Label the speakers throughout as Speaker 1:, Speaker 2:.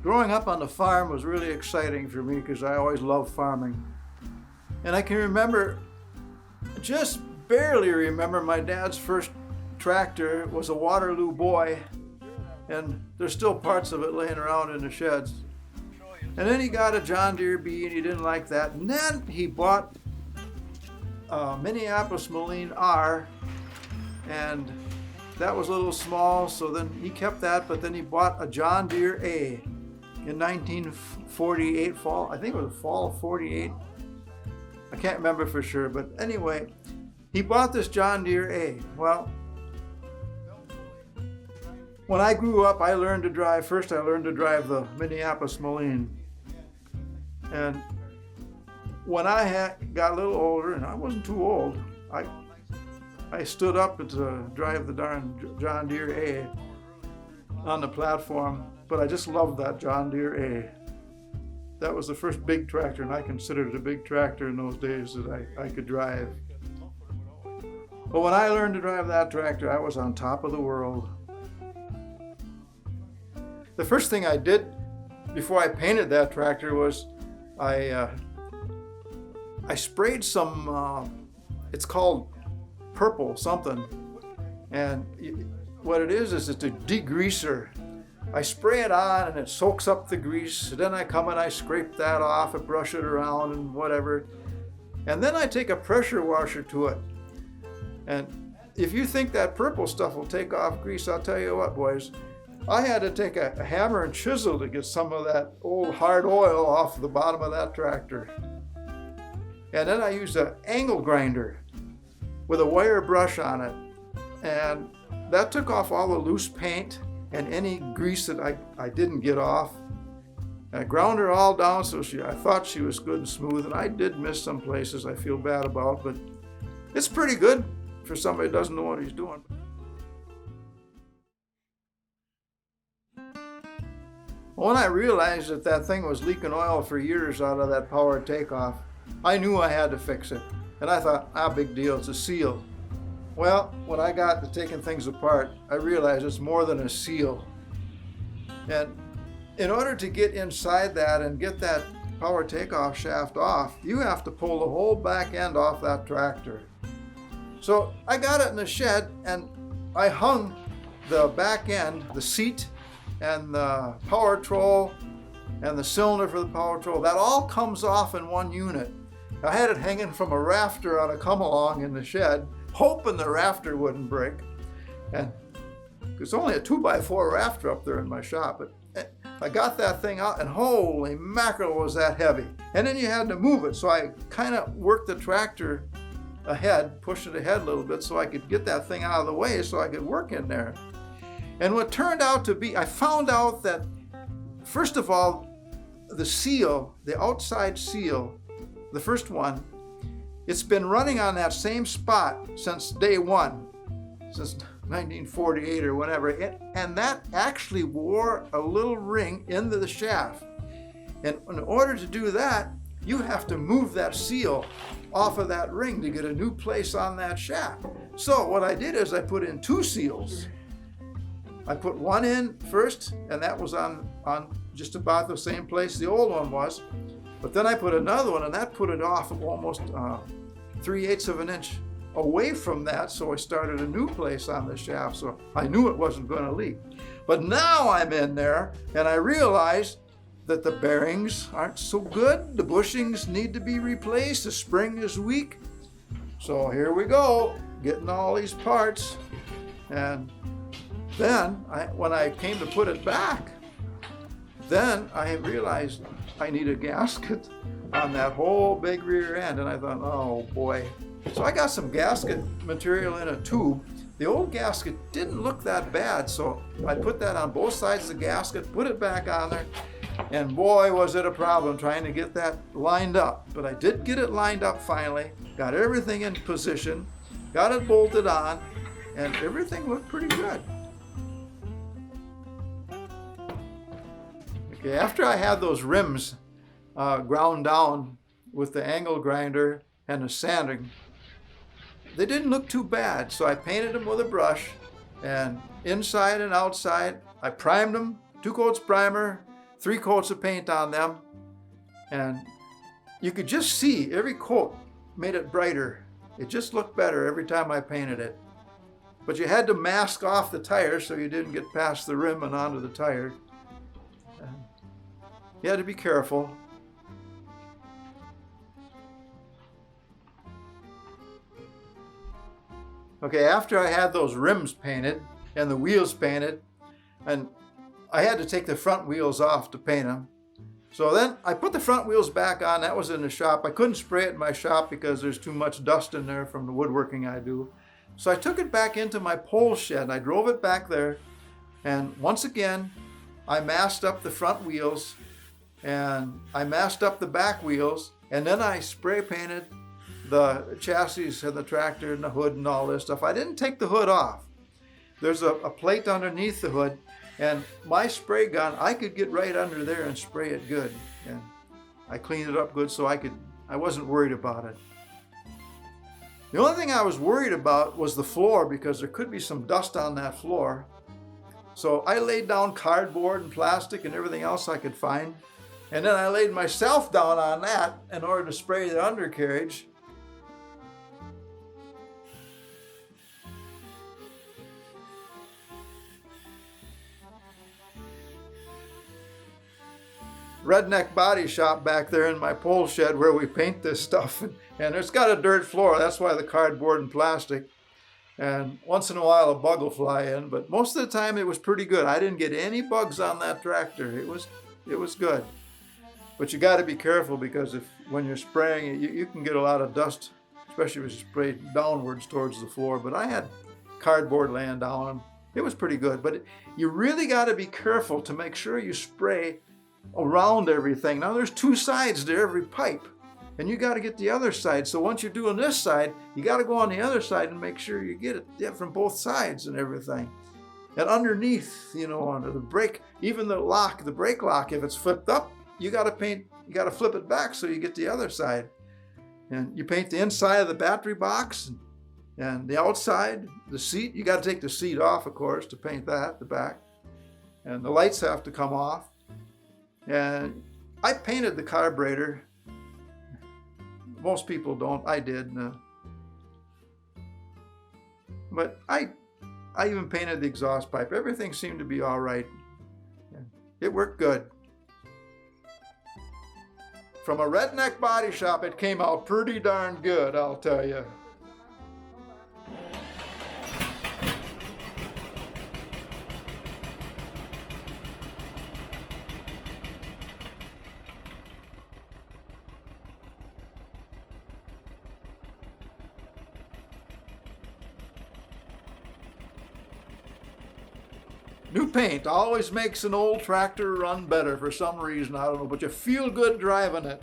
Speaker 1: Growing up on the farm was really exciting for me because I always loved farming. And I can remember, just barely remember, my dad's first tractor was a Waterloo Boy, and there's still parts of it laying around in the sheds. And then he got a John Deere B, and he didn't like that. And then he bought a Minneapolis Moline R, and that was a little small, so then he kept that, but then he bought a John Deere A in 1948 fall. I think it was fall of 48. I can't remember for sure, but anyway, he bought this John Deere A. Well, when I grew up, I learned to drive. First, I learned to drive the Minneapolis Moline. And when I got a little older, and I wasn't too old, I stood up to drive the darn John Deere A on the platform, but I just loved that John Deere A. That was the first big tractor, and I considered it a big tractor in those days that I could drive. But when I learned to drive that tractor, I was on top of the world. The first thing I did before I painted that tractor was I sprayed some, it's called purple something, and what it is it's a degreaser. I spray it on and it soaks up the grease. Then I come and I scrape that off and brush it around and whatever. And then I take a pressure washer to it. And if you think that purple stuff will take off grease, I'll tell you what, boys. I had to take a hammer and chisel to get some of that old hard oil off the bottom of that tractor. And then I used an angle grinder with a wire brush on it. And that took off all the loose paint and any grease that I didn't get off. And I ground her all down so I thought she was good and smooth, and I did miss some places I feel bad about, but it's pretty good for somebody who doesn't know what he's doing. When I realized that that thing was leaking oil for years out of that power takeoff, I knew I had to fix it. And I thought, big deal, it's a seal. Well, when I got to taking things apart, I realized it's more than a seal. And in order to get inside that and get that power takeoff shaft off, you have to pull the whole back end off that tractor. So I got it in the shed and I hung the back end, the seat and the power troll and the cylinder for the power troll. That all comes off in one unit. I had it hanging from a rafter on a come-along in the shed, hoping the rafter wouldn't break. And it's only a 2x4 rafter up there in my shop, but I got that thing out and holy mackerel was that heavy. And then you had to move it, so I kind of worked the tractor ahead, pushed it ahead a little bit so I could get that thing out of the way so I could work in there. And what turned out to be, I found out that, first of all, the seal, the outside seal, the first one, it's been running on that same spot since day one, since 1948 or whatever, and that actually wore a little ring into the shaft. And in order to do that, you have to move that seal off of that ring to get a new place on that shaft. So what I did is I put in two seals. I put one in first, and that was on just about the same place the old one was. But then I put another one, and that put it off almost 3/8 of an inch away from that, so I started a new place on the shaft, so I knew it wasn't going to leak. But now I'm in there, and I realized that the bearings aren't so good, the bushings need to be replaced, the spring is weak. So here we go, getting all these parts, and then when I came to put it back, then I realized I need a gasket on that whole big rear end, and I thought, oh boy. So I got some gasket material in a tube. The old gasket didn't look that bad, so I put that on both sides of the gasket, put it back on there, and boy was it a problem trying to get that lined up. But I did get it lined up finally, got everything in position, got it bolted on, and everything looked pretty good. Okay, after I had those rims ground down with the angle grinder and the sanding, they didn't look too bad, so I painted them with a brush, and inside and outside, I primed them, 2 coats primer, 3 coats of paint on them, and you could just see every coat made it brighter. It just looked better every time I painted it. But you had to mask off the tire so you didn't get past the rim and onto the tire. You had to be careful. Okay, after I had those rims painted and the wheels painted, and I had to take the front wheels off to paint them. So then I put the front wheels back on. That was in the shop. I couldn't spray it in my shop because there's too much dust in there from the woodworking I do. So I took it back into my pole shed and I drove it back there. And once again, I masked up the front wheels and I masked up the back wheels. And then I spray painted the chassis and the tractor and the hood and all this stuff. I didn't take the hood off. There's a plate underneath the hood, and my spray gun, I could get right under there and spray it good. And I cleaned it up good so I wasn't worried about it. The only thing I was worried about was the floor, because there could be some dust on that floor. So I laid down cardboard and plastic and everything else I could find. And then I laid myself down on that in order to spray the undercarriage. Redneck Body Shop back there in my pole shed where we paint this stuff. And it's got a dirt floor. That's why the cardboard and plastic. And once in a while a bug will fly in, but most of the time it was pretty good. I didn't get any bugs on that tractor. It was good. But you got to be careful, because when you're spraying, you can get a lot of dust, especially if you spray downwards towards the floor. But I had cardboard laying down. It was pretty good. But you really got to be careful to make sure you spray around everything. Now there's 2 sides to every pipe, and you got to get the other side. So once you're doing this side, you got to go on the other side and make sure you get it from both sides and everything. And underneath, under the brake, even the brake lock, if it's flipped up, you got to flip it back so you get the other side. And you paint the inside of the battery box and the outside, the seat. You got to take the seat off, of course, to paint that, the back. And the lights have to come off. And I painted the carburetor. Most people don't. I did. But I even painted the exhaust pipe. Everything seemed to be all right. It worked good. From a Redneck Body Shop, it came out pretty darn good, I'll tell you. New paint always makes an old tractor run better for some reason, I don't know, but you feel good driving it.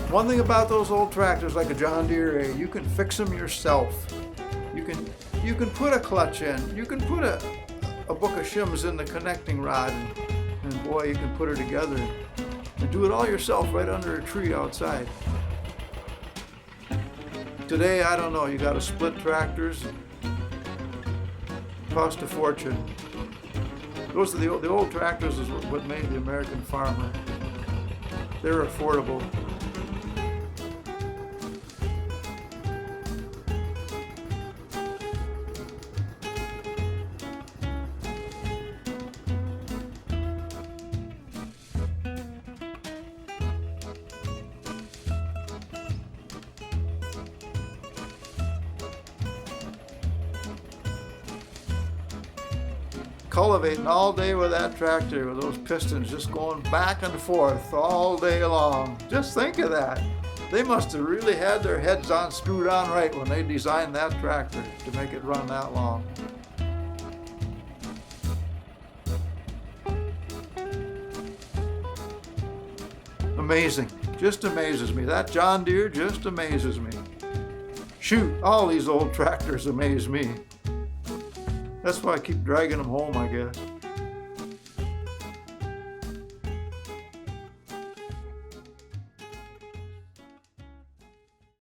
Speaker 1: One thing about those old tractors, like a John Deere, you can fix them yourself. You can put a clutch in. You can put a book of shims in the connecting rod, and boy, you can put her together and do it all yourself right under a tree outside. Today, I don't know. You got to split tractors. Cost a fortune. Those are the old tractors is what made the American farmer. They're affordable. Cultivating all day with that tractor, with those pistons just going back and forth all day long. Just think of that. They must have really had their heads on screwed on right when they designed that tractor to make it run that long. Amazing. Just amazes me. That John Deere just amazes me. Shoot, all these old tractors amaze me. That's why I keep dragging them home, I guess.